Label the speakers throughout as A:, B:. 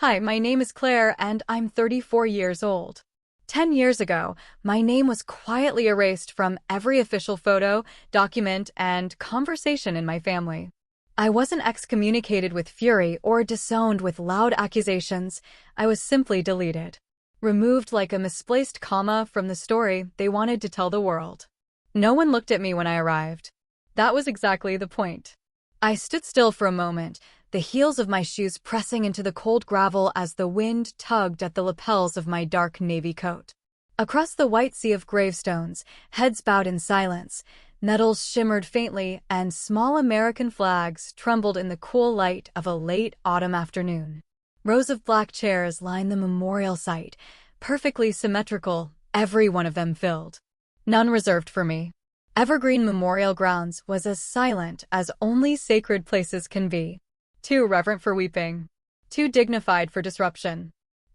A: Hi, my name is Claire and I'm 34 years old. 10 years ago, my name was quietly erased from every official photo, document, and conversation in my family. I wasn't excommunicated with fury or disowned with loud accusations. I was simply deleted. Removed like a misplaced comma from the story they wanted to tell the world. No one looked at me when I arrived. That was exactly the point. I stood still for a moment, the heels of my shoes pressing into the cold gravel as the wind tugged at the lapels of my dark navy coat. Across the white sea of gravestones, heads bowed in silence, nettles shimmered faintly, and small American flags trembled in the cool light of a late autumn afternoon. Rows of black chairs lined the memorial site, perfectly symmetrical, every one of them filled. None reserved for me. Evergreen Memorial Grounds was as silent as only sacred places can be. Too reverent for weeping. Too dignified for disruption.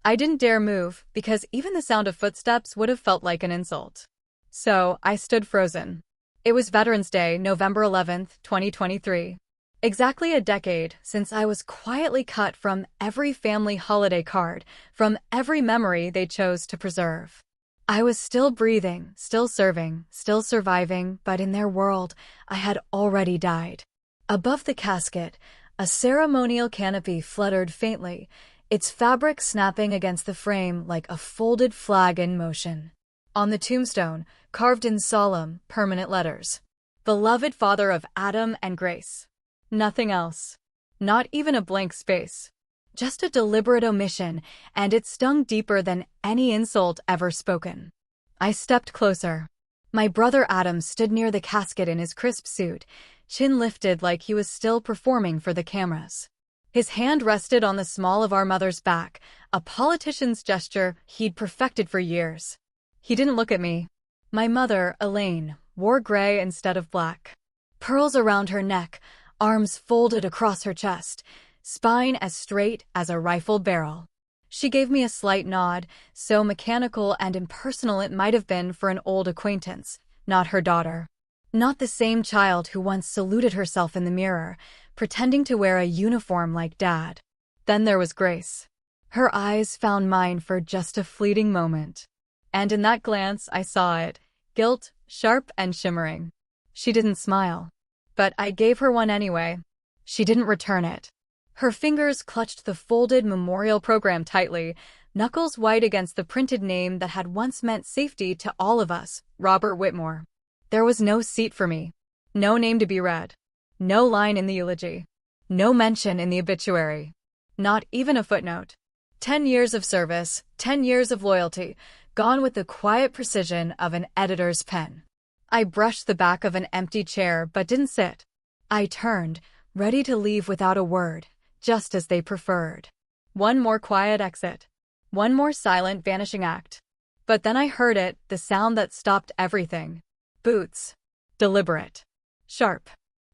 A: I didn't dare move, because even the sound of footsteps would have felt like an insult. So, I stood frozen. It was Veterans Day, November 11th, 2023. Exactly a decade since I was quietly cut from every family holiday card, from every memory they chose to preserve. I was still breathing, still serving, still surviving, but in their world, I had already died. Above the casket, a ceremonial canopy fluttered faintly, its fabric snapping against the frame like a folded flag in motion. On the tombstone, carved in solemn, permanent letters, "Beloved Father of Adam and Grace." Nothing else. Not even a blank space. Just a deliberate omission, and it stung deeper than any insult ever spoken. I stepped closer. My brother Adam stood near the casket in his crisp suit, chin lifted like he was still performing for the cameras. His hand rested on the small of our mother's back, a politician's gesture he'd perfected for years. He didn't look at me. My mother, Elaine, wore gray instead of black. Pearls around her neck, arms folded across her chest, spine as straight as a rifle barrel. She gave me a slight nod, so mechanical and impersonal it might have been for an old acquaintance, not her daughter. Not the same child who once saluted herself in the mirror, pretending to wear a uniform like Dad. Then there was Grace. Her eyes found mine for just a fleeting moment. And in that glance I saw it, guilt, sharp and shimmering. She didn't smile. But I gave her one anyway. She didn't return it. Her fingers clutched the folded memorial program tightly, knuckles white against the printed name that had once meant safety to all of us, Robert Whitmore. There was no seat for me. No name to be read. No line in the eulogy. No mention in the obituary. Not even a footnote. 10 years of service, 10 years of loyalty, gone with the quiet precision of an editor's pen. I brushed the back of an empty chair but didn't sit. I turned, ready to leave without a word, just as they preferred. One more quiet exit. One more silent vanishing act. But then I heard it, the sound that stopped everything. Boots. Deliberate. Sharp.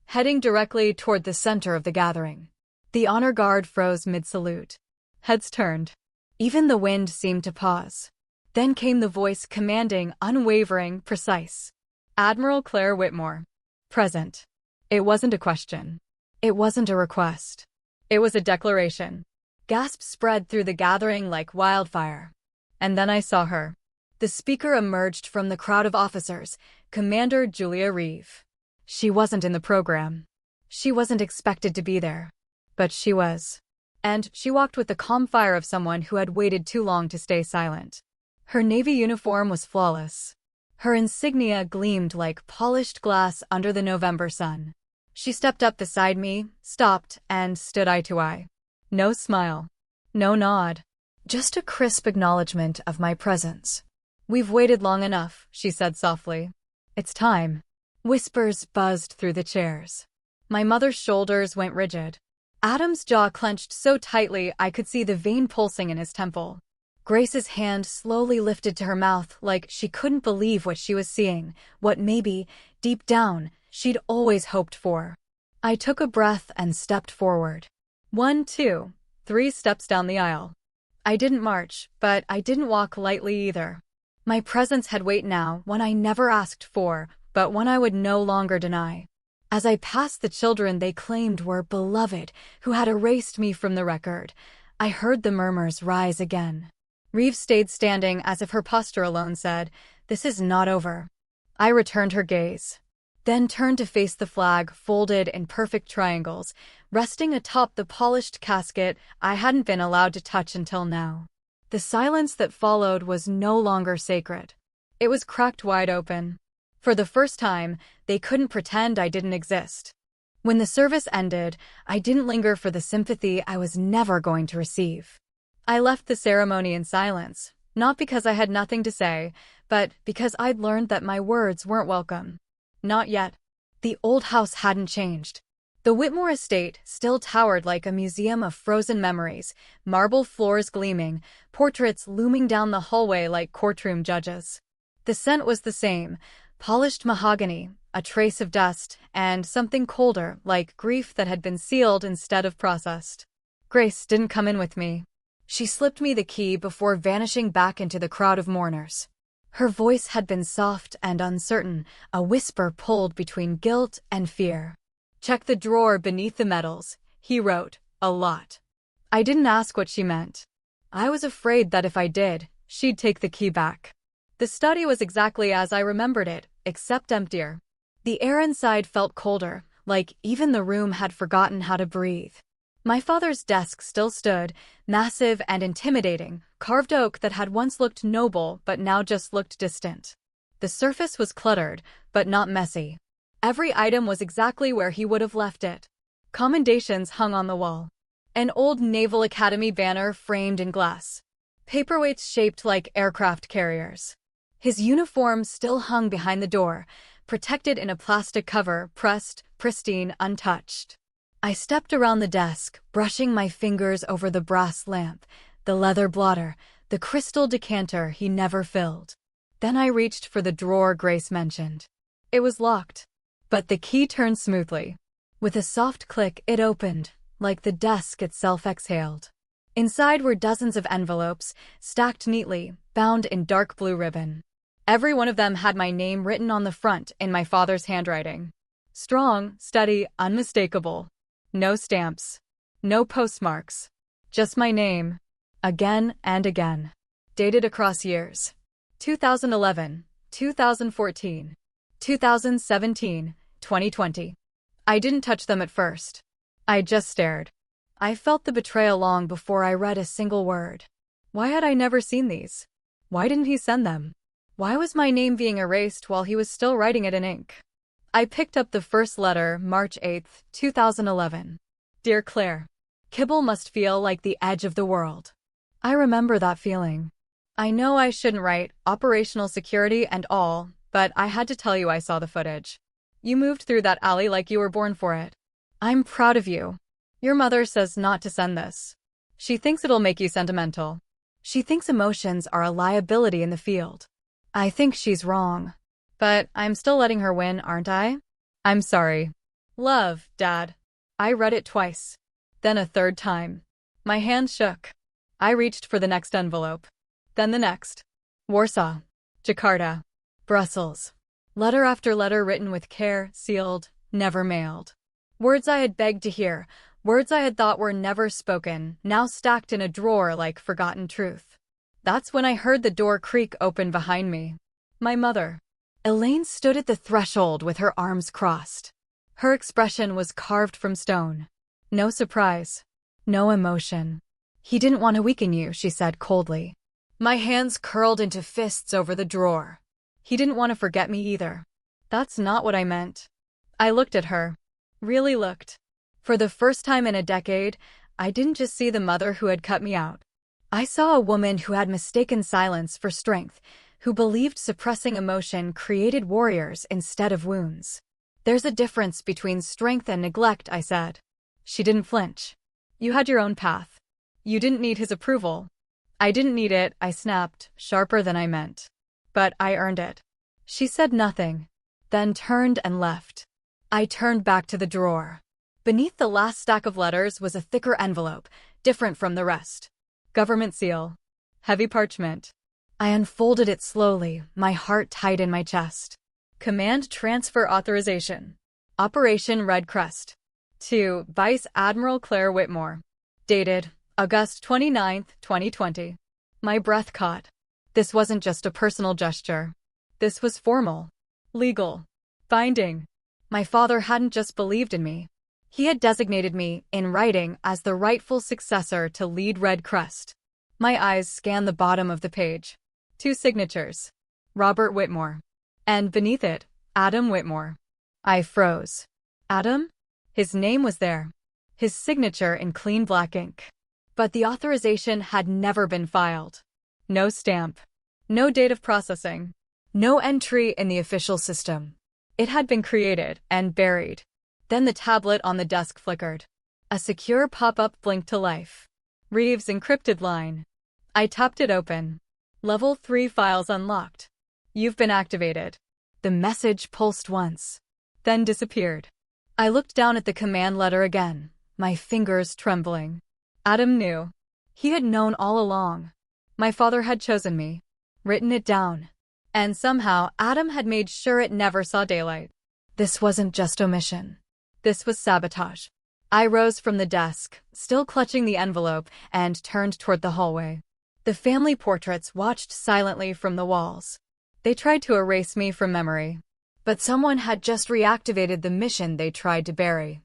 A: Heading directly toward the center of the gathering. The honor guard froze mid-salute. Heads turned. Even the wind seemed to pause. Then came the voice commanding, unwavering, precise. Admiral Claire Whitmore. Present. It wasn't a question. It wasn't a request. It was a declaration. Gasps spread through the gathering like wildfire. And then I saw her. The speaker emerged from the crowd of officers, Commander Julia Reeve. She wasn't in the program. She wasn't expected to be there. But she was. And she walked with the calm fire of someone who had waited too long to stay silent. Her navy uniform was flawless. Her insignia gleamed like polished glass under the November sun. She stepped up beside me, stopped, and stood eye to eye. No smile. No nod. Just a crisp acknowledgement of my presence. "We've waited long enough," she said softly. "It's time." Whispers buzzed through the chairs. My mother's shoulders went rigid. Adam's jaw clenched so tightly I could see the vein pulsing in his temple. Grace's hand slowly lifted to her mouth like she couldn't believe what she was seeing, what maybe, deep down, she'd always hoped for. I took a breath and stepped forward. 1, 2, 3 steps down the aisle. I didn't march, but I didn't walk lightly either. My presence had weight now, one I never asked for, but one I would no longer deny. As I passed the children they claimed were beloved, who had erased me from the record, I heard the murmurs rise again. Reeve stayed standing as if her posture alone said, "This is not over." I returned her gaze, then turned to face the flag folded in perfect triangles, resting atop the polished casket I hadn't been allowed to touch until now. The silence that followed was no longer sacred. It was cracked wide open. For the first time, they couldn't pretend I didn't exist. When the service ended, I didn't linger for the sympathy I was never going to receive. I left the ceremony in silence, not because I had nothing to say, but because I'd learned that my words weren't welcome. Not yet. The old house hadn't changed. The Whitmore estate still towered like a museum of frozen memories, marble floors gleaming, portraits looming down the hallway like courtroom judges. The scent was the same, polished mahogany, a trace of dust, and something colder, like grief that had been sealed instead of processed. Grace didn't come in with me. She slipped me the key before vanishing back into the crowd of mourners. Her voice had been soft and uncertain, a whisper pulled between guilt and fear. "Check the drawer beneath the medals," he wrote, a lot. I didn't ask what she meant. I was afraid that if I did, she'd take the key back. The study was exactly as I remembered it, except emptier. The air inside felt colder, like even the room had forgotten how to breathe. My father's desk still stood, massive and intimidating, carved oak that had once looked noble but now just looked distant. The surface was cluttered, but not messy. Every item was exactly where he would have left it. Commendations hung on the wall. An old Naval Academy banner framed in glass. Paperweights shaped like aircraft carriers. His uniform still hung behind the door, protected in a plastic cover, pressed, pristine, untouched. I stepped around the desk, brushing my fingers over the brass lamp, the leather blotter, the crystal decanter he never filled. Then I reached for the drawer Grace mentioned. It was locked, but the key turned smoothly. With a soft click, it opened, like the desk itself exhaled. Inside were dozens of envelopes, stacked neatly, bound in dark blue ribbon. Every one of them had my name written on the front in my father's handwriting. Strong, steady, unmistakable. No stamps. No postmarks. Just my name. Again and again. Dated across years. 2011, 2014, 2017, 2020. I didn't touch them at first. I just stared. I felt the betrayal long before I read a single word. Why had I never seen these? Why didn't he send them? Why was my name being erased while he was still writing it in ink? I picked up the first letter, March 8, 2011. Dear Claire, Kibble must feel like the edge of the world. I remember that feeling. I know I shouldn't write operational security and all, but I had to tell you I saw the footage. You moved through that alley like you were born for it. I'm proud of you. Your mother says not to send this. She thinks it'll make you sentimental. She thinks emotions are a liability in the field. I think she's wrong. But I'm still letting her win, aren't I? I'm sorry. Love, Dad. I read it twice. Then a third time. My hand shook. I reached for the next envelope. Then the next. Warsaw. Jakarta. Brussels. Letter after letter written with care, sealed, never mailed. Words I had begged to hear, words I had thought were never spoken, now stacked in a drawer like forgotten truth. That's when I heard the door creak open behind me. My mother. Elaine stood at the threshold with her arms crossed. Her expression was carved from stone. No surprise. No emotion. He didn't want to weaken you, she said coldly. My hands curled into fists over the drawer. He didn't want to forget me either. That's not what I meant. I looked at her. Really looked. For the first time in a decade, I didn't just see the mother who had cut me out. I saw a woman who had mistaken silence for strength, who believed suppressing emotion created warriors instead of wounds. There's a difference between strength and neglect, I said. She didn't flinch. You had your own path. You didn't need his approval. I didn't need it, I snapped, sharper than I meant. But I earned it. She said nothing, then turned and left. I turned back to the drawer. Beneath the last stack of letters was a thicker envelope, different from the rest. Government seal. Heavy parchment. I unfolded it slowly, my heart tight in my chest. Command transfer authorization. Operation Red Crest. To Vice Admiral Claire Whitmore. Dated, August 29, 2020. My breath caught. This wasn't just a personal gesture. This was formal. Legal. Binding. My father hadn't just believed in me. He had designated me, in writing, as the rightful successor to lead Red Crest. My eyes scanned the bottom of the page. 2 signatures. Robert Whitmore. And beneath it, Adam Whitmore. I froze. Adam? His name was there. His signature in clean black ink. But the authorization had never been filed. No stamp. No date of processing. No entry in the official system. It had been created and buried. Then the tablet on the desk flickered. A secure pop-up blinked to life. Reeves' encrypted line. I tapped it open. Level 3 files unlocked. You've been activated. The message pulsed once, then disappeared. I looked down at the command letter again, my fingers trembling. Adam knew. He had known all along. My father had chosen me, written it down. And somehow Adam had made sure it never saw daylight. This wasn't just omission. This was sabotage. I rose from the desk, still clutching the envelope, and turned toward the hallway. The family portraits watched silently from the walls. They tried to erase me from memory. But someone had just reactivated the mission they tried to bury.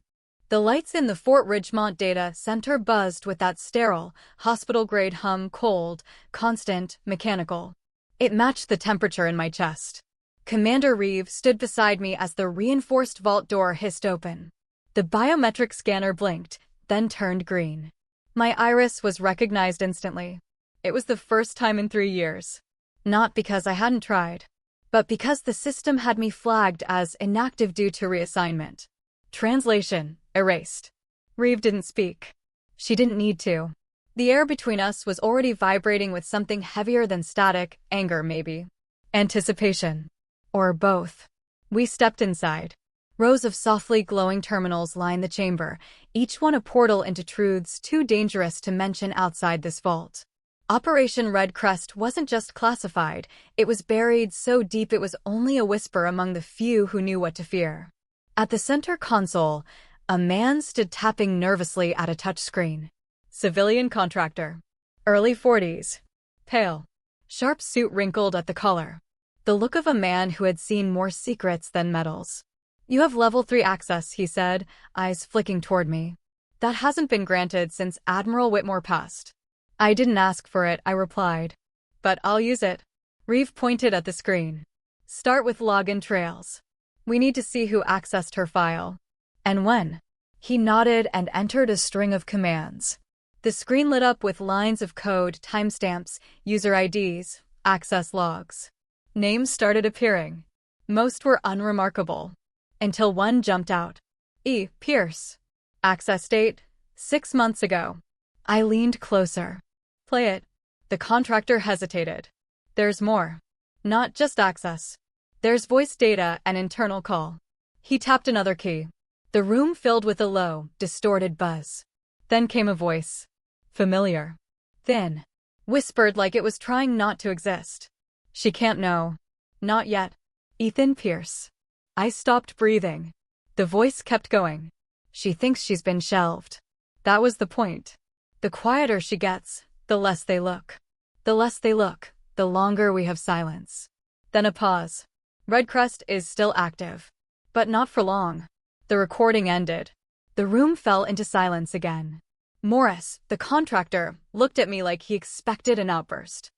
A: The lights in the Fort Ridgemont data center buzzed with that sterile, hospital-grade hum, cold, constant, mechanical. It matched the temperature in my chest. Commander Reeves stood beside me as the reinforced vault door hissed open. The biometric scanner blinked, then turned green. My iris was recognized instantly. It was the first time in 3 years. Not because I hadn't tried, but because the system had me flagged as inactive due to reassignment. Translation: erased. Reeve didn't speak. She didn't need to. The air between us was already vibrating with something heavier than static, anger maybe. Anticipation. Or both. We stepped inside. Rows of softly glowing terminals lined the chamber, each one a portal into truths too dangerous to mention outside this vault. Operation Red Crest wasn't just classified, it was buried so deep it was only a whisper among the few who knew what to fear. At the center console, a man stood tapping nervously at a touchscreen. Civilian contractor. Early 40s. Pale. Sharp suit wrinkled at the collar. The look of a man who had seen more secrets than medals. You have level 3 access, he said, eyes flicking toward me. That hasn't been granted since Admiral Whitmore passed. I didn't ask for it, I replied. But I'll use it. Reeve pointed at the screen. Start with login trails. We need to see who accessed her file. And when. He nodded and entered a string of commands. The screen lit up with lines of code, timestamps, user IDs, access logs. Names started appearing. Most were unremarkable. Until one jumped out. E. Pierce. Access date: 6 months ago. I leaned closer. Play it. The contractor hesitated. There's more. Not just access. There's voice data and internal call. He tapped another key. The room filled with a low, distorted buzz. Then came a voice. Familiar. Thin. Whispered like it was trying not to exist. She can't know. Not yet. Ethan Pierce. I stopped breathing. The voice kept going. She thinks she's been shelved. That was the point. The quieter she gets, the less they look. The less they look, the longer we have silence. Then a pause. Red Crest is still active. But not for long. The recording ended. The room fell into silence again. Morris, the contractor, looked at me like he expected an outburst.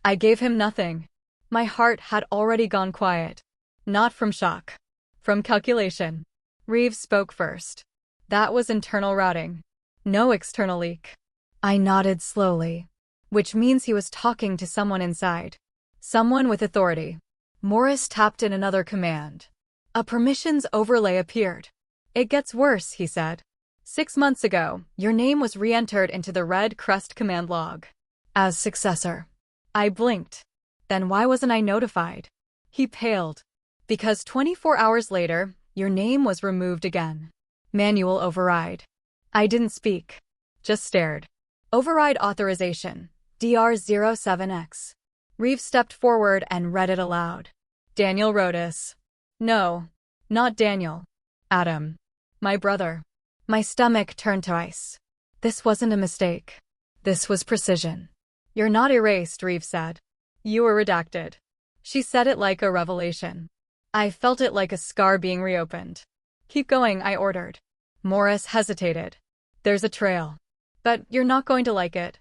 A: I gave him nothing. My heart had already gone quiet. Not from shock. From calculation. Reeves spoke first. That was internal routing. No external leak. I nodded slowly. Which means he was talking to someone inside. Someone with authority. Morris tapped in another command. A permissions overlay appeared. It gets worse, he said. 6 months ago, your name was re-entered into the Red Crest command log. As successor. I blinked. Then why wasn't I notified? He paled. Because 24 hours later, your name was removed again. Manual override. I didn't speak. Just stared. Override authorization. DR07X. Reeves stepped forward and read it aloud. Daniel Rodas. No. Not Daniel. Adam. My brother. My stomach turned to ice. This wasn't a mistake. This was precision. "You're not erased," Reeve said. "You were redacted." She said it like a revelation. I felt it like a scar being reopened. "Keep going," I ordered. Morris hesitated. "There's a trail. But you're not going to like it."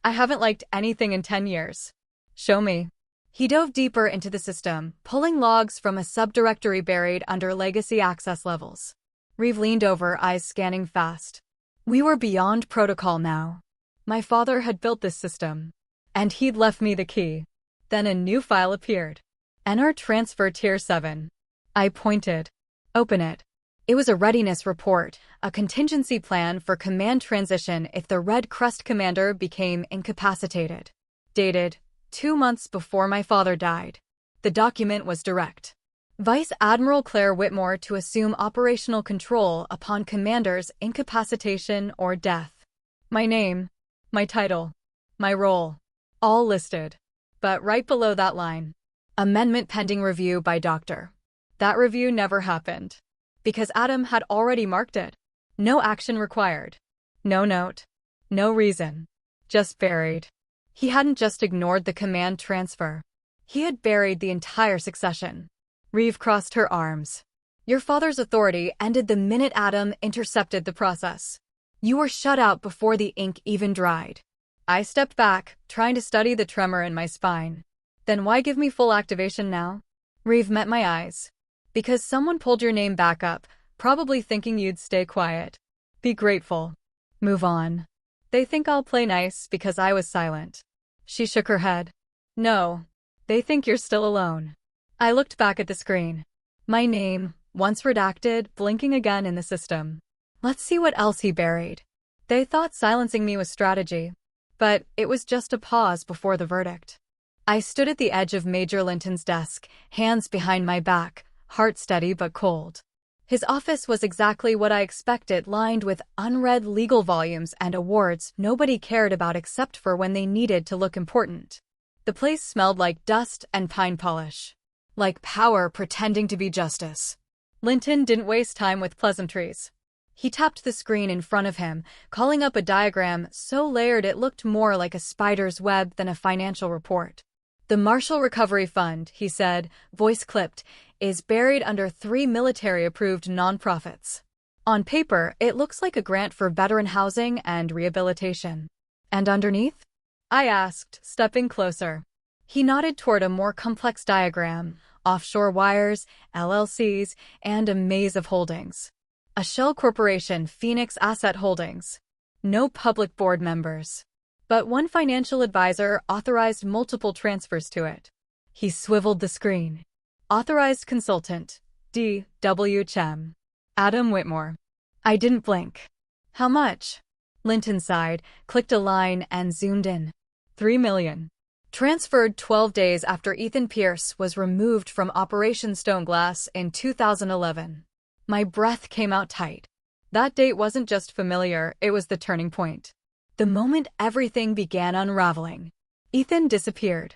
A: "I haven't liked anything in 10 years. Show me." He dove deeper into the system, pulling logs from a subdirectory buried under legacy access levels. Reeve leaned over, eyes scanning fast. We were beyond protocol now. My father had built this system, and he'd left me the key. Then a new file appeared. "Enter transfer tier 7. I pointed. "Open it." It was a readiness report, a contingency plan for command transition if the Red Crest commander became incapacitated. Dated 2 months before my father died. The document was direct. Vice Admiral Claire Whitmore to assume operational control upon commander's incapacitation or death. My name, my title, my role, all listed. But right below that line, amendment pending review by Dr. That review never happened. Because Adam had already marked it. No action required. No note. No reason. Just buried. He hadn't just ignored the command transfer. He had buried the entire succession. Reeve crossed her arms. Your father's authority ended the minute Adam intercepted the process. You were shut out before the ink even dried. I stepped back, trying to study the tremor in my spine. Then why give me full activation now? Reeve met my eyes. Because someone pulled your name back up, probably thinking you'd stay quiet. Be grateful. Move on. They think I'll play nice because I was silent. She shook her head. No. They think you're still alone. I looked back at the screen. My name, once redacted, blinking again in the system. Let's see what else he buried. They thought silencing me was strategy. But it was just a pause before the verdict. I stood at the edge of Major Linton's desk, hands behind my back, heart steady but cold. His office was exactly what I expected, lined with unread legal volumes and awards nobody cared about except for when they needed to look important. The place smelled like dust and pine polish. Like power pretending to be justice. Linton didn't waste time with pleasantries. He tapped the screen in front of him, calling up a diagram so layered it looked more like a spider's web than a financial report. The Marshall Recovery Fund, he said, voice clipped, is buried under 3 military-approved nonprofits. On paper, it looks like a grant for veteran housing and rehabilitation. And underneath? I asked, stepping closer. He nodded toward a more complex diagram, offshore wires, LLCs, and a maze of holdings. A shell corporation, Phoenix Asset Holdings. No public board members. But one financial advisor authorized multiple transfers to it. He swiveled the screen. Authorized consultant, D.W. Chem. Adam Whitmore. I didn't blink. How much? Linton sighed, clicked a line, and zoomed in. 3 million. Transferred 12 days after Ethan Pierce was removed from Operation Stoneglass in 2011. My breath came out tight. That date wasn't just familiar, it was the turning point. The moment everything began unraveling. Ethan disappeared.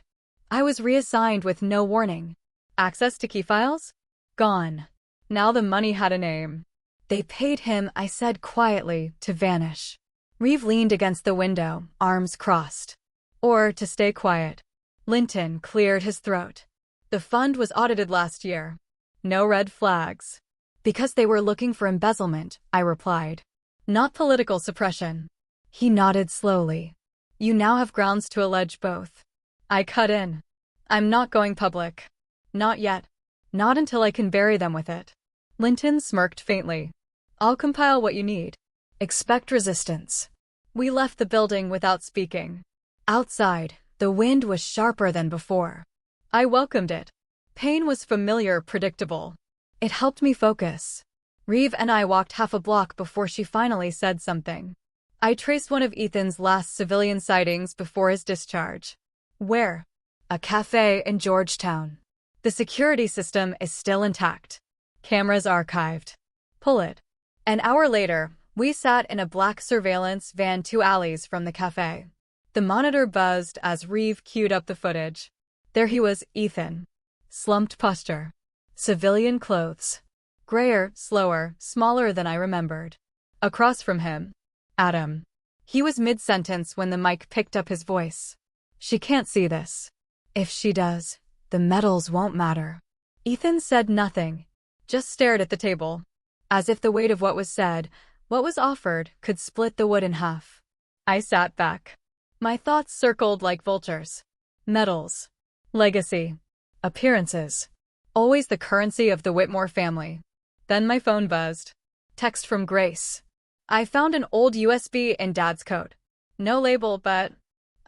A: I was reassigned with no warning. Access to key files? Gone. Now the money had a name. They paid him, I said quietly, to vanish. Reeve leaned against the window, arms crossed. Or to stay quiet. Linton cleared his throat. The fund was audited last year. No red flags. Because they were looking for embezzlement, I replied. Not political suppression. He nodded slowly. You now have grounds to allege both. I cut in. I'm not going public. Not yet. Not until I can bury them with it. Linton smirked faintly. I'll compile what you need. Expect resistance. We left the building without speaking. Outside, the wind was sharper than before. I welcomed it. Pain was familiar, predictable. It helped me focus. Reeve and I walked half a block before she finally said something. I traced one of Ethan's last civilian sightings before his discharge. Where? A cafe in Georgetown. The security system is still intact. Cameras archived. Pull it. An hour later, we sat in a black surveillance van 2 alleys from the cafe. The monitor buzzed as Reeve queued up the footage. There he was, Ethan. Slumped posture. Civilian clothes. Grayer, slower, smaller than I remembered. Across from him, Adam. He was mid-sentence when the mic picked up his voice. She can't see this. If she does, the medals won't matter. Ethan said nothing, just stared at the table, as if the weight of what was said, what was offered, could split the wood in half. I sat back. My thoughts circled like vultures. Medals. Legacy. Appearances. Always the currency of the Whitmore family. Then my phone buzzed. Text from Grace. I found an old USB in Dad's coat. No label, but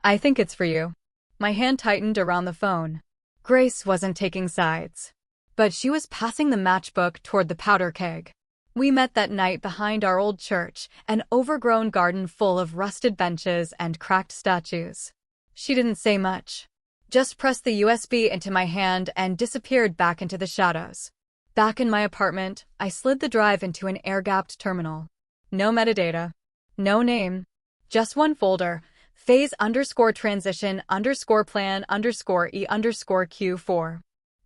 A: I think it's for you. My hand tightened around the phone. Grace wasn't taking sides, but she was passing the matchbook toward the powder keg. We met that night behind our old church, an overgrown garden full of rusted benches and cracked statues. She didn't say much, just pressed the USB into my hand and disappeared back into the shadows. Back in my apartment, I slid the drive into an air-gapped terminal. No metadata. No name. Just one folder. phase_transition_plan_E_Q4.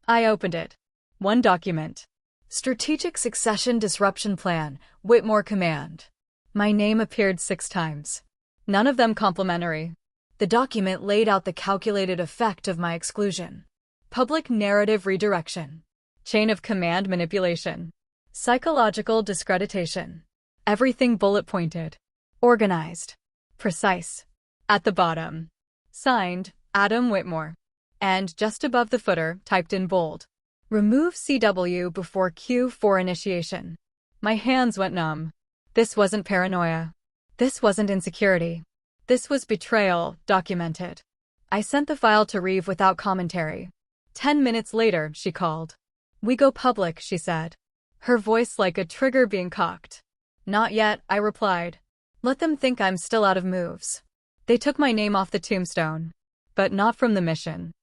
A: I opened it. One document. Strategic Succession Disruption Plan, Whitmore Command. My name appeared 6 times. None of them complimentary. The document laid out the calculated effect of my exclusion. Public narrative redirection. Chain of command manipulation. Psychological discreditation. Everything bullet-pointed. Organized. Precise. At the bottom. Signed, Adam Whitmore. And just above the footer, typed in bold. Remove CW before Q4 initiation. My hands went numb. This wasn't paranoia. This wasn't insecurity. This was betrayal, documented. I sent the file to Reeve without commentary. 10 minutes later, she called. We go public, she said. Her voice like a trigger being cocked. Not yet, I replied. Let them think I'm still out of moves. They took my name off the tombstone. But not from the mission.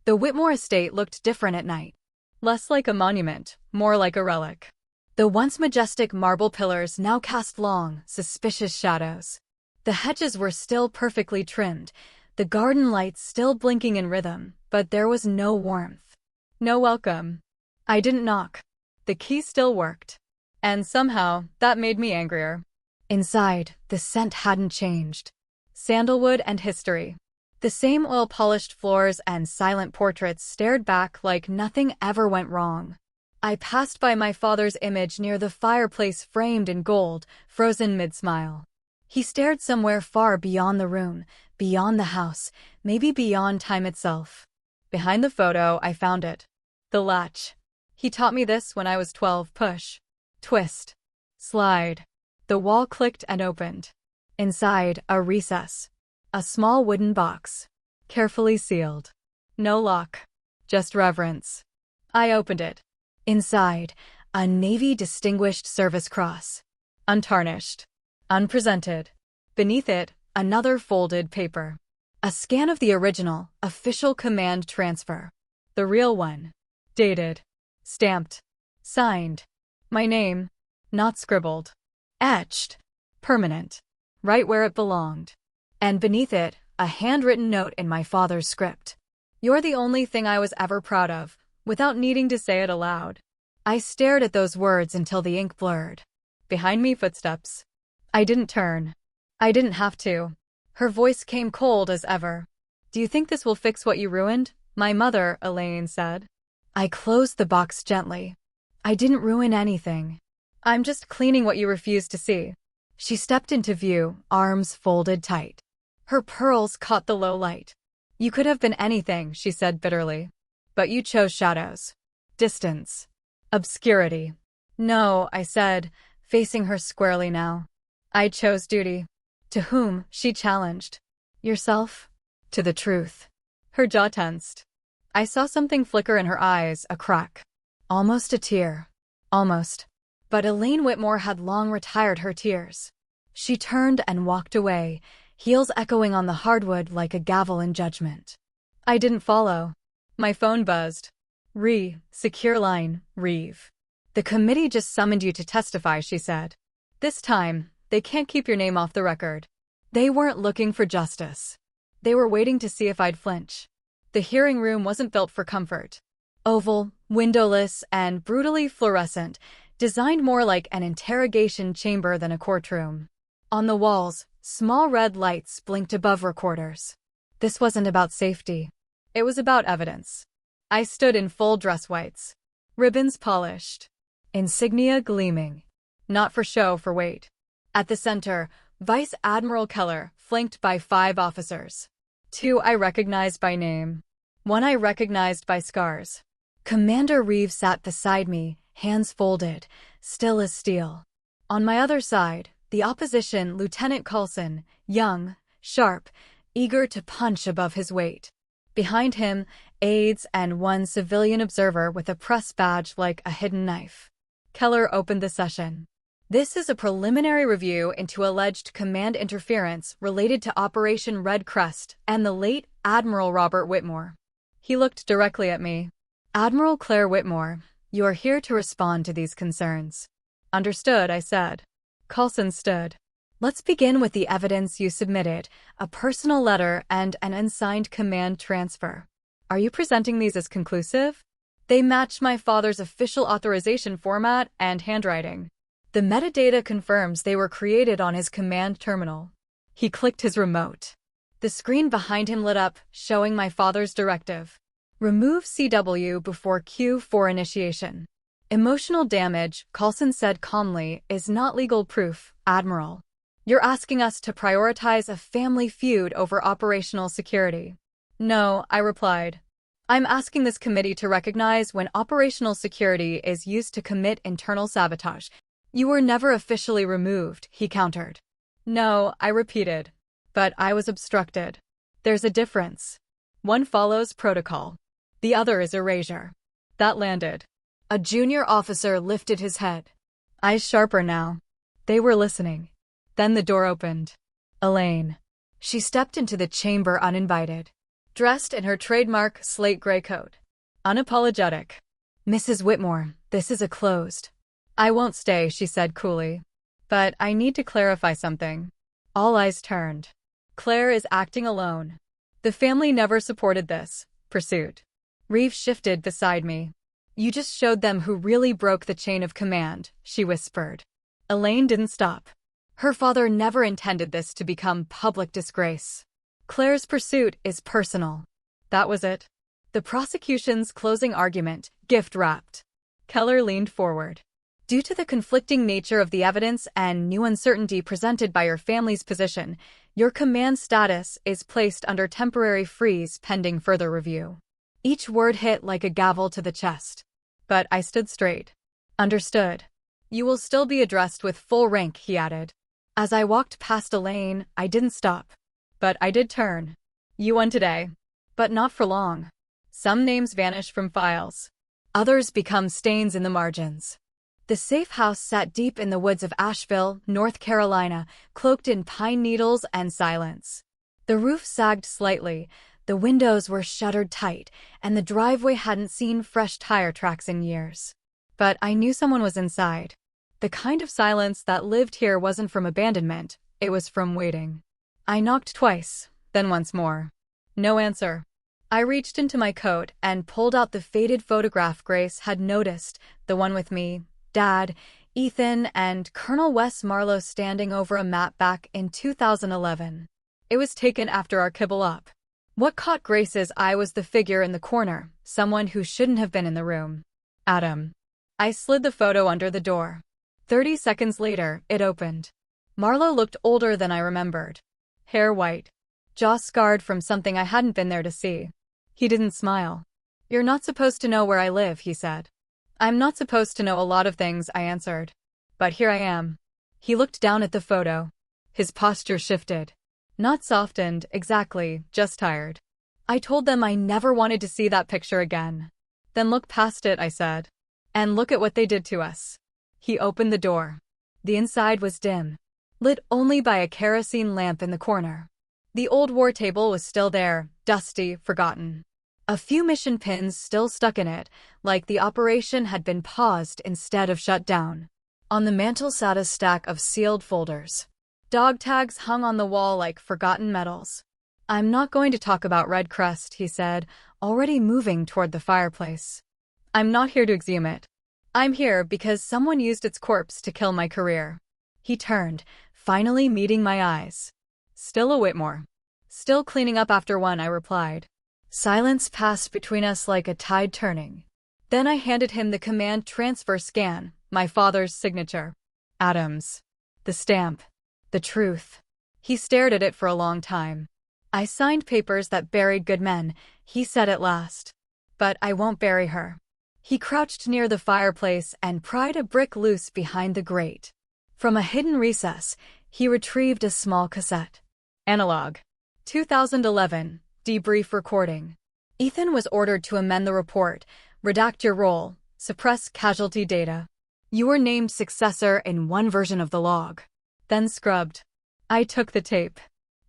A: The Whitmore estate looked different at night. Less like a monument, more like a relic. The once majestic marble pillars now cast long, suspicious shadows. The hedges were still perfectly trimmed, the garden lights still blinking in rhythm, but there was no warmth. No welcome. I didn't knock. The key still worked. And somehow, that made me angrier. Inside, the scent hadn't changed. Sandalwood and history. The same oil-polished floors and silent portraits stared back like nothing ever went wrong. I passed by my father's image near the fireplace framed in gold, frozen mid-smile. He stared somewhere far beyond the room, beyond the house, maybe beyond time itself. Behind the photo, I found it. The latch. He taught me this when I was 12. Push. Twist. Slide. The wall clicked and opened. Inside, a recess. A small wooden box. Carefully sealed. No lock. Just reverence. I opened it. Inside, a Navy Distinguished Service Cross. Untarnished. Unpresented. Beneath it, another folded paper. A scan of the original, official command transfer. The real one. Dated. Stamped. Signed. My name. Not scribbled. Etched. Permanent. Right where it belonged. And beneath it, a handwritten note in my father's script. You're the only thing I was ever proud of, without needing to say it aloud. I stared at those words until the ink blurred. Behind me, footsteps. I didn't turn. I didn't have to. Her voice came cold as ever. Do you think this will fix what you ruined? My mother, Elaine said. I closed the box gently. I didn't ruin anything. I'm just cleaning what you refused to see. She stepped into view, arms folded tight. Her pearls caught the low light. You could have been anything, she said bitterly. But you chose shadows. Distance. Obscurity. No, I said, facing her squarely now. I chose duty. To whom? She challenged. Yourself? To the truth. Her jaw tensed. I saw something flicker in her eyes, a crack. Almost a tear. Almost. But Elaine Whitmore had long retired her tears. She turned and walked away, heels echoing on the hardwood like a gavel in judgment. I didn't follow. My phone buzzed. Secure line, Reeve. The committee just summoned you to testify, she said. This time, they can't keep your name off the record. They weren't looking for justice. They were waiting to see if I'd flinch. The hearing room wasn't built for comfort. Oval, windowless, and brutally fluorescent, designed more like an interrogation chamber than a courtroom. On the walls, Small red lights blinked above recorders. This wasn't about safety. It was about evidence. I stood in full dress whites. Ribbons polished. Insignia gleaming. Not for show, for weight. At the center, Vice Admiral Keller, flanked by 5 officers. 2 I recognized by name. 1 I recognized by scars. Commander Reeves sat beside me, hands folded, still as steel. On my other side, the opposition, Lieutenant Coulson, young, sharp, eager to punch above his weight. Behind him, aides and 1 civilian observer with a press badge like a hidden knife. Keller opened the session. This is a preliminary review into alleged command interference related to Operation Red Crest and the late Admiral Robert Whitmore. He looked directly at me. Admiral Claire Whitmore, you are here to respond to these concerns. Understood, I said. Coulson stood. Let's begin with the evidence you submitted, a personal letter and an unsigned command transfer. Are you presenting these as conclusive? They match my father's official authorization format and handwriting. The metadata confirms they were created on his command terminal. He clicked his remote. The screen behind him lit up, showing my father's directive. Remove CW before Q for initiation. Emotional damage, Coulson said calmly, is not legal proof, Admiral. You're asking us to prioritize a family feud over operational security. No, I replied. I'm asking this committee to recognize when operational security is used to commit internal sabotage. You were never officially removed, he countered. No, I repeated. But I was obstructed. There's a difference. One follows protocol. The other is erasure. That landed. A junior officer lifted his head. Eyes sharper now. They were listening. Then the door opened. Elaine. She stepped into the chamber uninvited, dressed in her trademark slate gray coat. Unapologetic. Mrs. Whitmore, this is a closed. I won't stay, she said coolly. But I need to clarify something. All eyes turned. Claire is acting alone. The family never supported this pursuit. Reeves shifted beside me. You just showed them who really broke the chain of command, she whispered. Elaine didn't stop. Her father never intended this to become public disgrace. Claire's pursuit is personal. That was it. The prosecution's closing argument, gift-wrapped. Keller leaned forward. Due to the conflicting nature of the evidence and new uncertainty presented by your family's position, your command status is placed under temporary freeze pending further review. Each word hit like a gavel to the chest. But I stood straight. Understood. You will still be addressed with full rank, he added. As I walked past Elaine, I didn't stop. But I did turn. You won today. But not for long. Some names vanish from files. Others become stains in the margins. The safe house sat deep in the woods of Asheville, North Carolina, cloaked in pine needles and silence. The roof sagged slightly, the windows were shuttered tight, and the driveway hadn't seen fresh tire tracks in years. But I knew someone was inside. The kind of silence that lived here wasn't from abandonment, it was from waiting. I knocked twice, then once more. No answer. I reached into my coat and pulled out the faded photograph Grace had noticed, the one with me, Dad, Ethan, and Colonel Wes Marlowe standing over a map back in 2011. It was taken after our kibble up. What caught Grace's eye was the figure in the corner, someone who shouldn't have been in the room. Adam. I slid the photo under the door. 30 seconds later, it opened. Marlowe looked older than I remembered. Hair white. Jaw scarred from something I hadn't been there to see. He didn't smile. You're not supposed to know where I live, he said. I'm not supposed to know a lot of things, I answered. But here I am. He looked down at the photo. His posture shifted. Not softened, exactly, just tired. I told them I never wanted to see that picture again. Then look past it, I said. And look at what they did to us. He opened the door. The inside was dim, lit only by a kerosene lamp in the corner. The old war table was still there, dusty, forgotten. A few mission pins still stuck in it, like the operation had been paused instead of shut down. On the mantel sat a stack of sealed folders. Dog tags hung on the wall like forgotten medals. I'm not going to talk about Red Crest, he said, already moving toward the fireplace. I'm not here to exhume it. I'm here because someone used its corpse to kill my career. He turned, finally meeting my eyes. Still a Whitmore. Still cleaning up after one, I replied. Silence passed between us like a tide turning. Then I handed him the command transfer scan, my father's signature. Adams. The stamp. The truth. He stared at it for a long time. I signed papers that buried good men, he said at last. But I won't bury her. He crouched near the fireplace and pried a brick loose behind the grate. From a hidden recess, he retrieved a small cassette. Analog. 2011. Debrief recording. Ethan was ordered to amend the report, redact your role, suppress casualty data. You were named successor in one version of the log. Then scrubbed. I took the tape.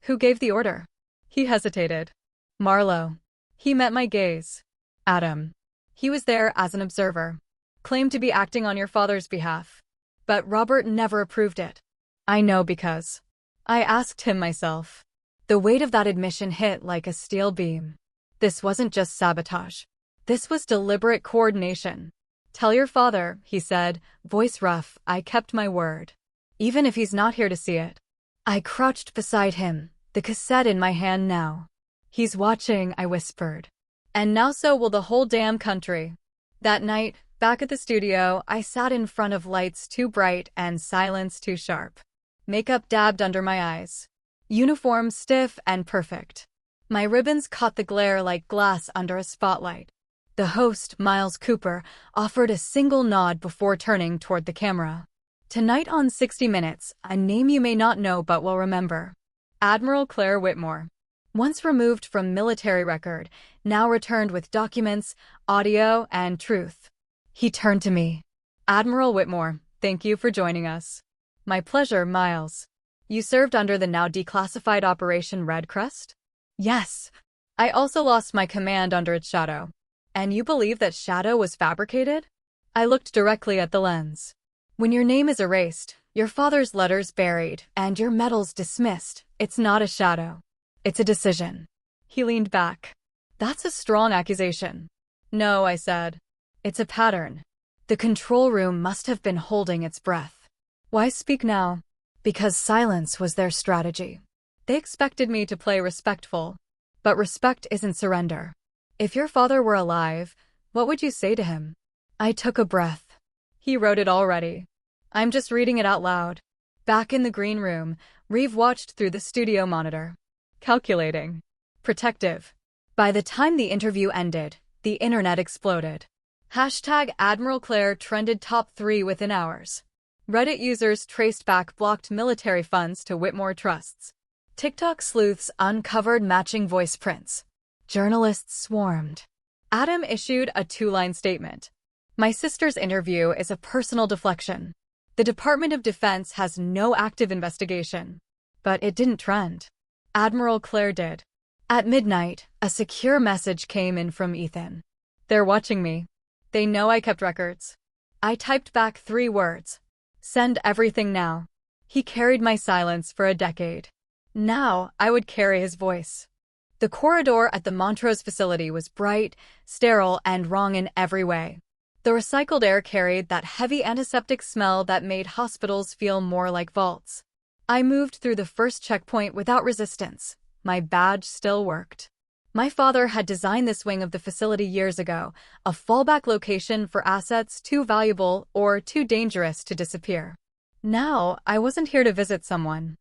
A: Who gave the order? He hesitated. Marlowe. He met my gaze. Adam. He was there as an observer. Claimed to be acting on your father's behalf. But Robert never approved it. I know because. I asked him myself. The weight of that admission hit like a steel beam. This wasn't just sabotage. This was deliberate coordination. Tell your father, he said, voice rough, I kept my word. Even if he's not here to see it. I crouched beside him, the cassette in my hand now. He's watching, I whispered. And now so will the whole damn country. That night, back at the studio, I sat in front of lights too bright and silence too sharp. Makeup dabbed under my eyes. Uniform stiff and perfect. My ribbons caught the glare like glass under a spotlight. The host, Miles Cooper, offered a single nod before turning toward the camera. Tonight on 60 Minutes, a name you may not know but will remember. Admiral Claire Whitmore. Once removed from military record, now returned with documents, audio, and truth. He turned to me. Admiral Whitmore, thank you for joining us. My pleasure, Miles. You served under the now declassified Operation Red Crest? Yes. I also lost my command under its shadow. And you believe that shadow was fabricated? I looked directly at the lens. When your name is erased, your father's letters buried, and your medals dismissed, it's not a shadow. It's a decision. He leaned back. That's a strong accusation. No, I said. It's a pattern. The control room must have been holding its breath. Why speak now? Because silence was their strategy. They expected me to play respectful. But respect isn't surrender. If your father were alive, what would you say to him? I took a breath. He wrote it already. I'm just reading it out loud. Back in the green room, Reeve watched through the studio monitor. Calculating. Protective. By the time the interview ended, the internet exploded. Hashtag Admiral Claire trended top 3 within hours. Reddit users traced back blocked military funds to Whitmore trusts. TikTok sleuths uncovered matching voice prints. Journalists swarmed. Adam issued a 2-line statement. My sister's interview is a personal deflection. The Department of Defense has no active investigation. But it didn't trend. Admiral Claire did. At midnight, a secure message came in from Ethan. They're watching me. They know I kept records. I typed back 3 words. Send everything now. He carried my silence for a decade. Now, I would carry his voice. The corridor at the Montrose facility was bright, sterile, and wrong in every way. The recycled air carried that heavy antiseptic smell that made hospitals feel more like vaults. I moved through the first checkpoint without resistance. My badge still worked. My father had designed this wing of the facility years ago, a fallback location for assets too valuable or too dangerous to disappear. Now, I wasn't here to visit someone.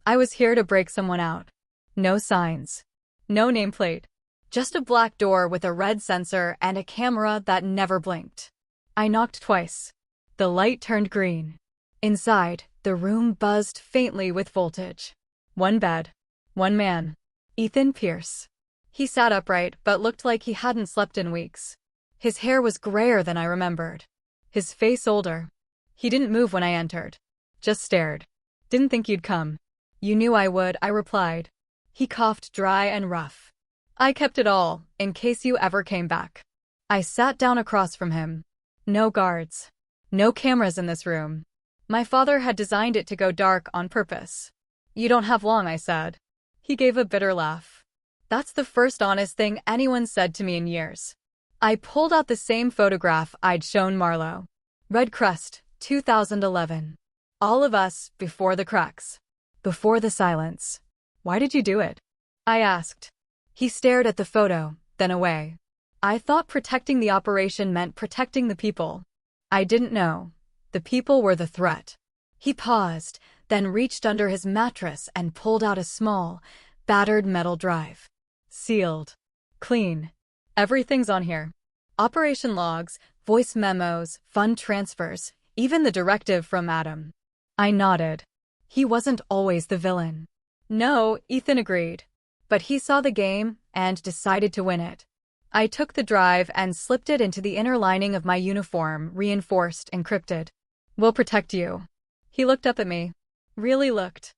A: I was here to break someone out. No signs. No nameplate. Just a black door with a red sensor and a camera that never blinked. I knocked twice. The light turned green. Inside, the room buzzed faintly with voltage. 1 bed. 1 man. Ethan Pierce. He sat upright but looked like he hadn't slept in weeks. His hair was grayer than I remembered. His face older. He didn't move when I entered. Just stared. Didn't think you'd come. You knew I would, I replied. He coughed dry and rough. I kept it all, in case you ever came back. I sat down across from him. No guards. No cameras in this room. My father had designed it to go dark on purpose. You don't have long, I said. He gave a bitter laugh. That's the first honest thing anyone said to me in years. I pulled out the same photograph I'd shown Marlowe. Red Crest, 2011. All of us before the cracks. Before the silence. Why did you do it? I asked. He stared at the photo, then away. I thought protecting the operation meant protecting the people. I didn't know. The people were the threat. He paused, then reached under his mattress and pulled out a small, battered metal drive. Sealed. Clean. Everything's on here. Operation logs, voice memos, fund transfers, even the directive from Adam. I nodded. He wasn't always the villain. No, Ethan agreed. But he saw the game and decided to win it. I took the drive and slipped it into the inner lining of my uniform, reinforced, encrypted. We'll protect you. He looked up at me. Really looked.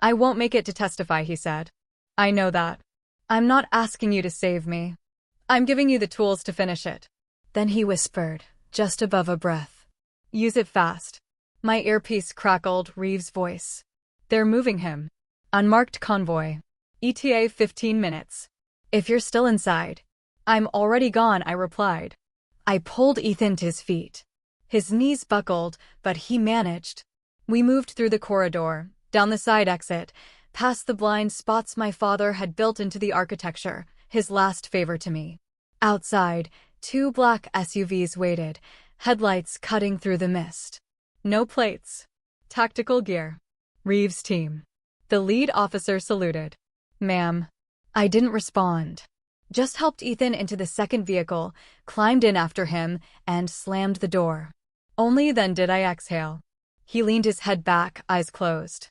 A: I won't make it to testify, he said. I know that. I'm not asking you to save me. I'm giving you the tools to finish it. Then he whispered, just above a breath. Use it fast. My earpiece crackled, Reeves' voice. They're moving him. Unmarked convoy. ETA 15 minutes. If you're still inside. I'm already gone, I replied. I pulled Ethan to his feet. His knees buckled, but he managed. We moved through the corridor, down the side exit, past the blind spots my father had built into the architecture, his last favor to me. Outside, 2 black SUVs waited, headlights cutting through the mist. No plates. Tactical gear. Reeves' team. The lead officer saluted. Ma'am. I didn't respond. Just helped Ethan into the second vehicle, climbed in after him, and slammed the door. Only then did I exhale. He leaned his head back, eyes closed.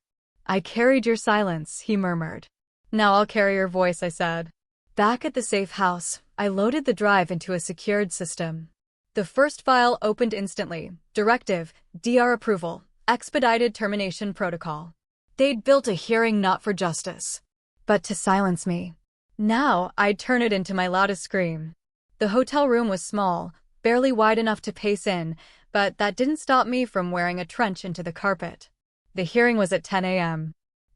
A: I carried your silence, he murmured. Now I'll carry your voice, I said. Back at the safe house, I loaded the drive into a secured system. The first file opened instantly. Directive, DR approval, expedited termination protocol. They'd built a hearing not for justice, but to silence me. Now I'd turn it into my loudest scream. The hotel room was small, barely wide enough to pace in, but that didn't stop me from wearing a trench into the carpet. The hearing was at 10 a.m.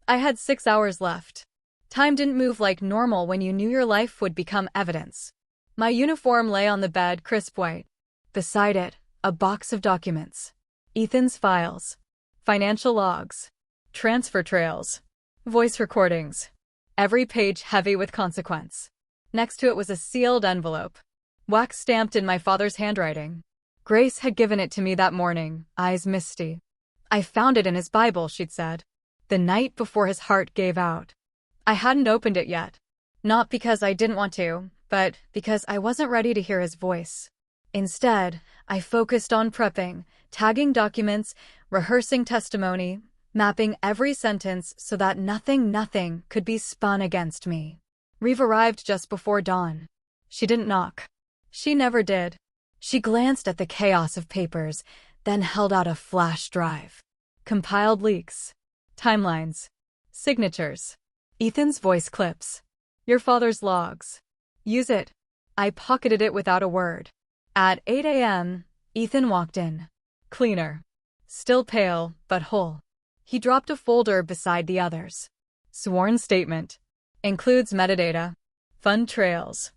A: I had 6 hours left. Time didn't move like normal when you knew your life would become evidence. My uniform lay on the bed, crisp white. Beside it, a box of documents. Ethan's files. Financial logs. Transfer trails. Voice recordings. Every page heavy with consequence. Next to it was a sealed envelope. Wax stamped in my father's handwriting. Grace had given it to me that morning, eyes misty. I found it in his Bible, she'd said. The night before his heart gave out. I hadn't opened it yet. Not because I didn't want to, but because I wasn't ready to hear his voice. Instead, I focused on prepping, tagging documents, rehearsing testimony, mapping every sentence so that nothing could be spun against me. Reeve arrived just before dawn. She didn't knock. She never did. She glanced at the chaos of papers, then held out a flash drive. Compiled leaks. Timelines. Signatures. Ethan's voice clips. Your father's logs. Use it. I pocketed it without a word. At 8 a.m., Ethan walked in. Cleaner. Still pale, but whole. He dropped a folder beside the others. Sworn statement. Includes metadata. Fund trails.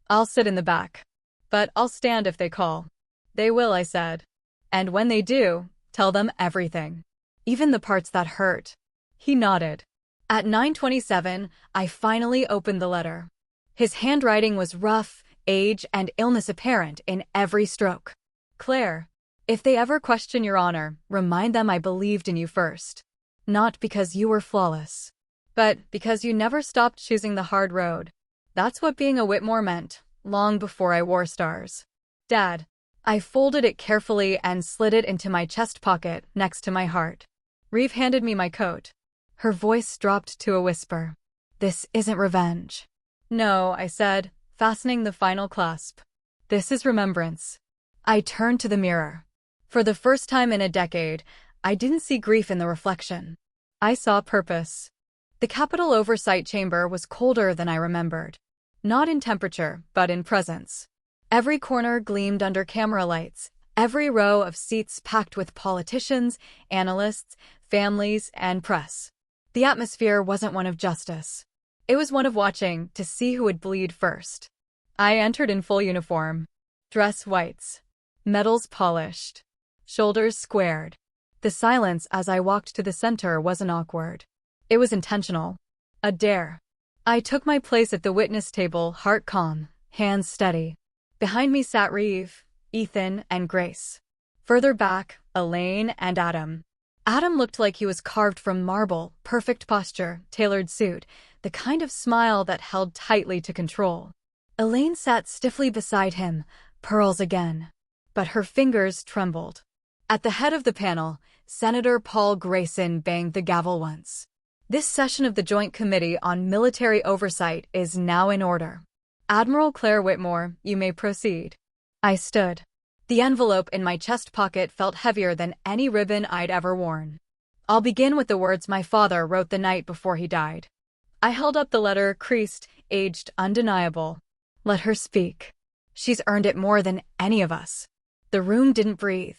A: I'll sit in the back. But I'll stand if they call. They will, I said. And when they do, tell them everything. Even the parts that hurt. He nodded. At 9:27, I finally opened the letter. His handwriting was rough, age and illness apparent in every stroke. Claire, if they ever question your honor, remind them I believed in you first. Not because you were flawless, but because you never stopped choosing the hard road. That's what being a Whitmore meant, long before I wore stars. Dad. I folded it carefully and slid it into my chest pocket next to my heart. Reeve handed me my coat. Her voice dropped to a whisper. This isn't revenge. No, I said, fastening the final clasp. This is remembrance. I turned to the mirror. For the first time in a decade, I didn't see grief in the reflection. I saw purpose. The Capitol Oversight Chamber was colder than I remembered. Not in temperature, but in presence. Every corner gleamed under camera lights, every row of seats packed with politicians, analysts, families, and press. The atmosphere wasn't one of justice. It was one of watching to see who would bleed first. I entered in full uniform. Dress whites. Medals polished. Shoulders squared. The silence as I walked to the center wasn't awkward. It was intentional. A dare. I took my place at the witness table, heart calm, hands steady. Behind me sat Reeve, Ethan, and Grace. Further back, Elaine and Adam. Adam looked like he was carved from marble, perfect posture, tailored suit, the kind of smile that held tightly to control. Elaine sat stiffly beside him, pearls again. But her fingers trembled. At the head of the panel, Senator Paul Grayson banged the gavel once. This session of the Joint Committee on Military Oversight is now in order. Admiral Claire Whitmore, you may proceed. I stood. The envelope in my chest pocket felt heavier than any ribbon I'd ever worn. I'll begin with the words my father wrote the night before he died. I held up the letter, creased, aged, undeniable. Let her speak. She's earned it more than any of us. The room didn't breathe.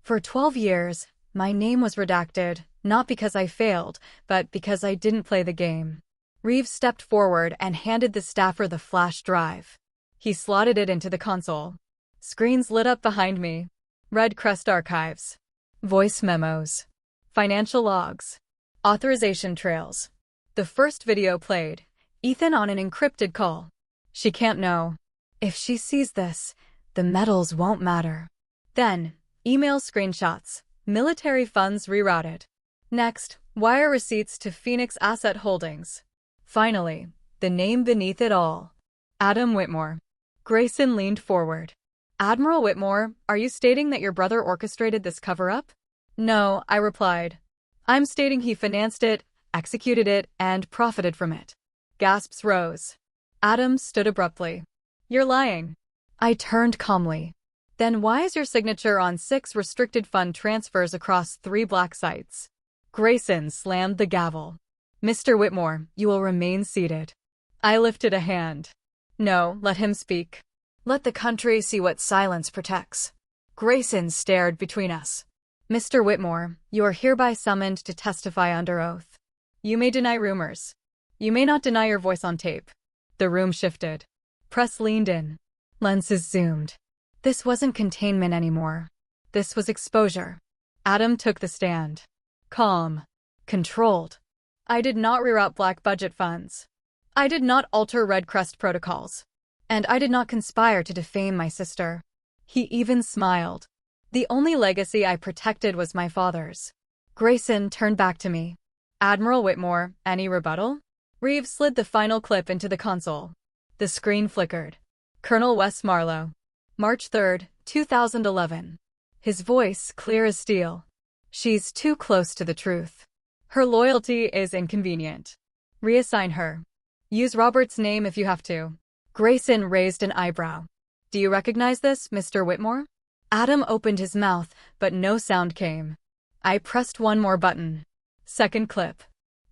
A: For 12 years, my name was redacted, not because I failed, but because I didn't play the game. Reeves stepped forward and handed the staffer the flash drive. He slotted it into the console. Screens lit up behind me. Red Crest archives. Voice memos. Financial logs. Authorization trails. The first video played. Ethan on an encrypted call. She can't know. If she sees this, the medals won't matter. Then, email screenshots. Military funds rerouted. Next, wire receipts to Phoenix Asset Holdings. Finally, the name beneath it all. Adam Whitmore. Grayson leaned forward. Admiral Whitmore, are you stating that your brother orchestrated this cover-up? No, I replied. I'm stating he financed it, executed it, and profited from it. Gasps rose. Adam stood abruptly. You're lying. I turned calmly. Then why is your signature on 6 restricted fund transfers across 3 black sites? Grayson slammed the gavel. Mr. Whitmore, you will remain seated. I lifted a hand. No, let him speak. Let the country see what silence protects. Grayson stared between us. Mr. Whitmore, you are hereby summoned to testify under oath. You may deny rumors. You may not deny your voice on tape. The room shifted. Press leaned in. Lenses zoomed. This wasn't containment anymore. This was exposure. Adam took the stand. Calm. Controlled. I did not reroute black budget funds. I did not alter Red Crest protocols. And I did not conspire to defame my sister. He even smiled. The only legacy I protected was my father's. Grayson turned back to me. Admiral Whitmore, any rebuttal? Reeves slid the final clip into the console. The screen flickered. Colonel Wes Marlowe. March 3, 2011. His voice clear as steel. She's too close to the truth. Her loyalty is inconvenient. Reassign her. Use Robert's name if you have to. Grayson raised an eyebrow. Do you recognize this, Mr. Whitmore? Adam opened his mouth, but no sound came. I pressed one more button. Second clip.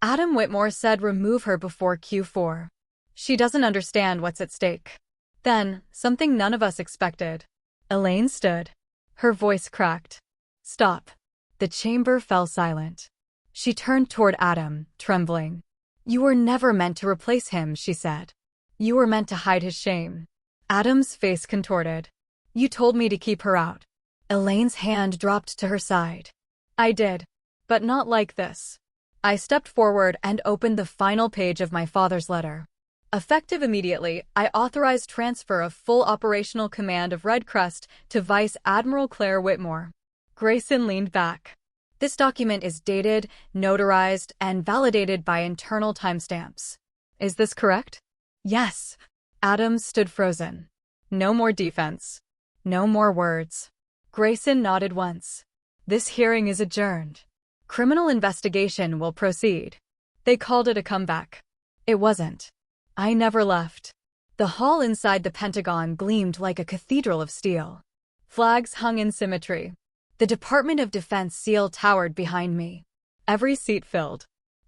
A: Adam Whitmore said remove her before Q4. She doesn't understand what's at stake. Then, something none of us expected. Elaine stood. Her voice cracked. Stop. The chamber fell silent. She turned toward Adam, trembling. You were never meant to replace him, she said. You were meant to hide his shame. Adam's face contorted. You told me to keep her out. Elaine's hand dropped to her side. I did. But not like this. I stepped forward and opened the final page of my father's letter. Effective immediately, I authorized transfer of full operational command of Red Crest to Vice Admiral Claire Whitmore. Grayson leaned back. This document is dated, notarized, and validated by internal timestamps. Is this correct? Yes. Adam stood frozen. No more defense. No more words. Grayson nodded once. This hearing is adjourned. Criminal investigation will proceed. They called it a comeback. It wasn't. I never left. The hall inside the Pentagon gleamed like a cathedral of steel. Flags hung in symmetry. The Department of Defense seal towered behind me. Every seat filled.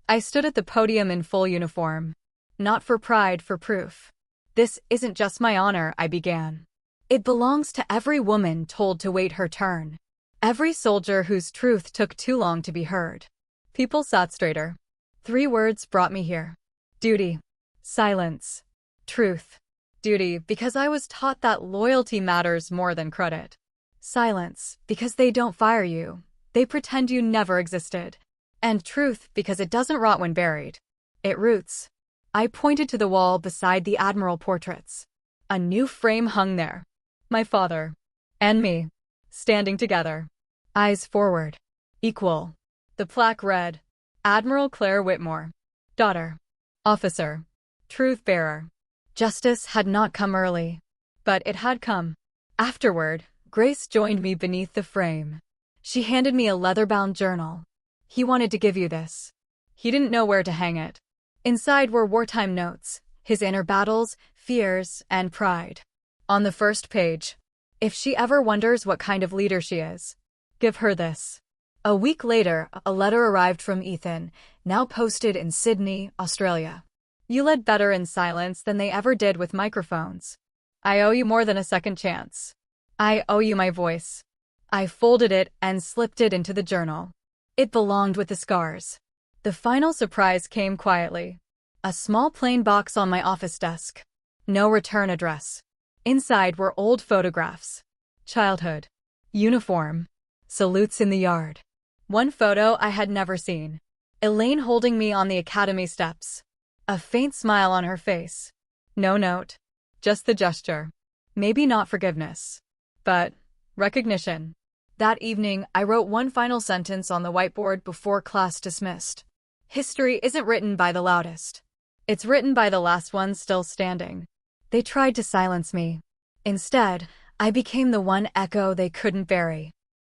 A: I stood at the podium in full uniform. Not for pride, for proof. This isn't just my honor, I began. It belongs to every woman told to wait her turn. Every soldier whose truth took too long to be heard. People sat straighter. 3 words brought me here. Duty. Silence. Truth. Duty, because I was taught that loyalty matters more than credit. Silence, because they don't fire you. They pretend you never existed. And truth because it doesn't rot when buried. It roots. I pointed to the wall beside the Admiral portraits. A new frame hung there. My father. And me. Standing together. Eyes forward. Equal. The plaque read, Admiral Claire Whitmore. Daughter. Officer. Truth bearer. Justice had not come early. But it had come. Afterward, Grace joined me beneath the frame. She handed me a leather-bound journal. He wanted to give you this. He didn't know where to hang it. Inside were wartime notes, his inner battles, fears, and pride. On the first page, if she ever wonders what kind of leader she is, give her this. A week later, a letter arrived from Ethan, now posted in Sydney, Australia. You led better in silence than they ever did with microphones. I owe you more than a second chance. I owe you my voice. I folded it and slipped it into the journal. It belonged with the scars. The final surprise came quietly. A small plain box on my office desk. No return address. Inside were old photographs. Childhood. Uniform. Salutes in the yard. One photo I had never seen. Elaine holding me on the academy steps. A faint smile on her face. No note. Just the gesture. Maybe not forgiveness. But recognition. That evening, I wrote one final sentence on the whiteboard before class dismissed. History isn't written by the loudest. It's written by the last one still standing. They tried to silence me. Instead, I became the one echo they couldn't bury.